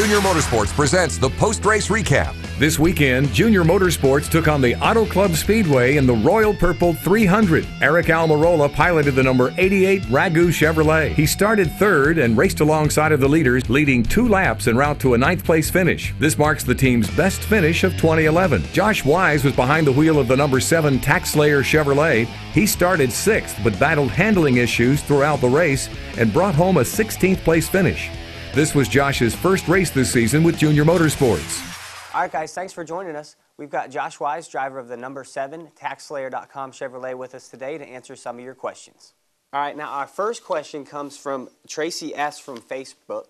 Junior Motorsports presents the post-race recap. This weekend, Junior Motorsports took on the Auto Club Speedway in the Royal Purple 300. Eric Almirola piloted the number 88 Ragu Chevrolet. He started third and raced alongside of the leaders, leading 2 laps en route to a 9th place finish. This marks the team's best finish of 2011. Josh Wise was behind the wheel of the number 7 Tax Slayer Chevrolet. He started 6th but battled handling issues throughout the race and brought home a 16th place finish. This was Josh's first race this season with Junior Motorsports. All right, guys, thanks for joining us. We've got Josh Wise, driver of the number 7 TaxSlayer.com Chevrolet, with us today to answer some of your questions. All right, now our first question comes from Tracy S. from Facebook,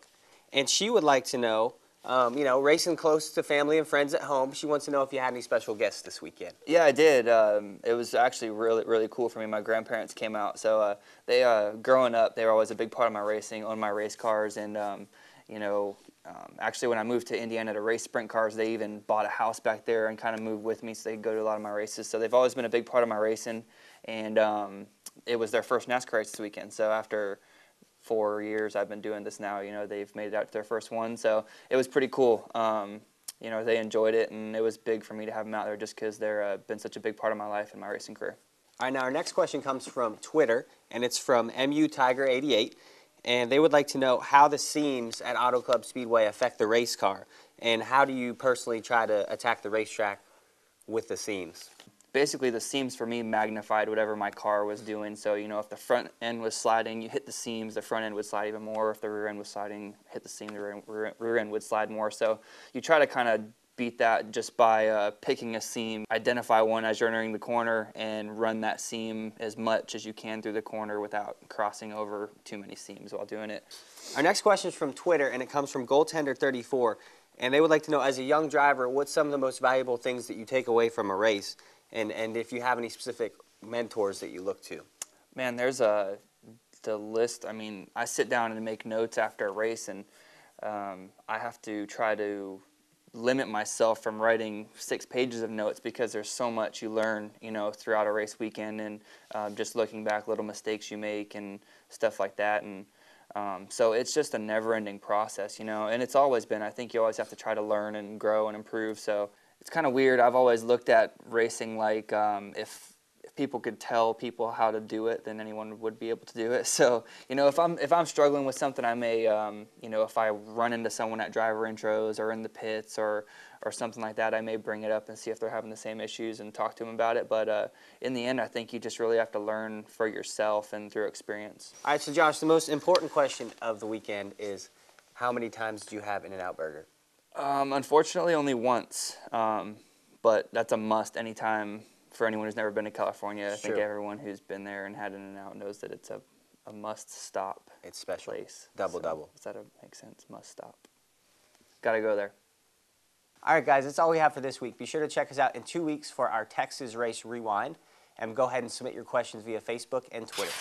and she would like to know, racing close to family and friends at home, she wants to know if you had any special guests this weekend. Yeah, I did. It was actually really cool for me. My grandparents came out, so they, growing up, they were always a big part of my racing, owned my race cars, and actually when I moved to Indiana to race sprint cars, they even bought a house back there and kind of moved with me so they could go to a lot of my races. So they've always been a big part of my racing, and it was their first NASCAR race this weekend. So after 4 years I've been doing this now, they've made it out to their first one. So it was pretty cool. They enjoyed it, and it was big for me to have them out there just because they're been such a big part of my life and my racing career. All right, now our next question comes from Twitter, and it's from MUTiger88. And they would like to know how the seams at Auto Club Speedway affect the race car, and how do you personally try to attack the racetrack with the seams? Basically, the seams for me magnified whatever my car was doing. So, if the front end was sliding, you hit the seams, the front end would slide even more. If the rear end was sliding, hit the seam, the rear end would slide more. So you try to kind of beat that just by picking a seam, identify one as you're entering the corner, and run that seam as much as you can through the corner without crossing over too many seams while doing it. Our next question is from Twitter, and it comes from Goaltender34, and they would like to know, as a young driver, what's some of the most valuable things that you take away from a race, and if you have any specific mentors that you look to. Man, there's the list. I mean, I sit down and make notes after a race, and I have to try to limit myself from writing 6 pages of notes because there's so much you learn, throughout a race weekend, and just looking back, little mistakes you make and stuff like that. And so it's just a never-ending process, and it's always been. I think you always have to try to learn and grow and improve. So it's kind of weird. I've always looked at racing like if people could tell people how to do it, then anyone would be able to do it. So, if I'm struggling with something, I may, if I run into someone at driver intros or in the pits or something like that, I may bring it up and see if they're having the same issues and talk to them about it. But in the end, I think you just really have to learn for yourself and through experience. All right, so Josh, the most important question of the weekend is, how many times do you have In-N-Out Burger? Unfortunately, only once, but that's a must anytime. For anyone who's never been to California, I think everyone who's been there and had In-N-Out knows that it's a must-stop. It's special. Place. Double. Does that make sense? Must-stop. Got to go there. All right, guys, that's all we have for this week. Be sure to check us out in 2 weeks for our Texas Race Rewind, and go ahead and submit your questions via Facebook and Twitter.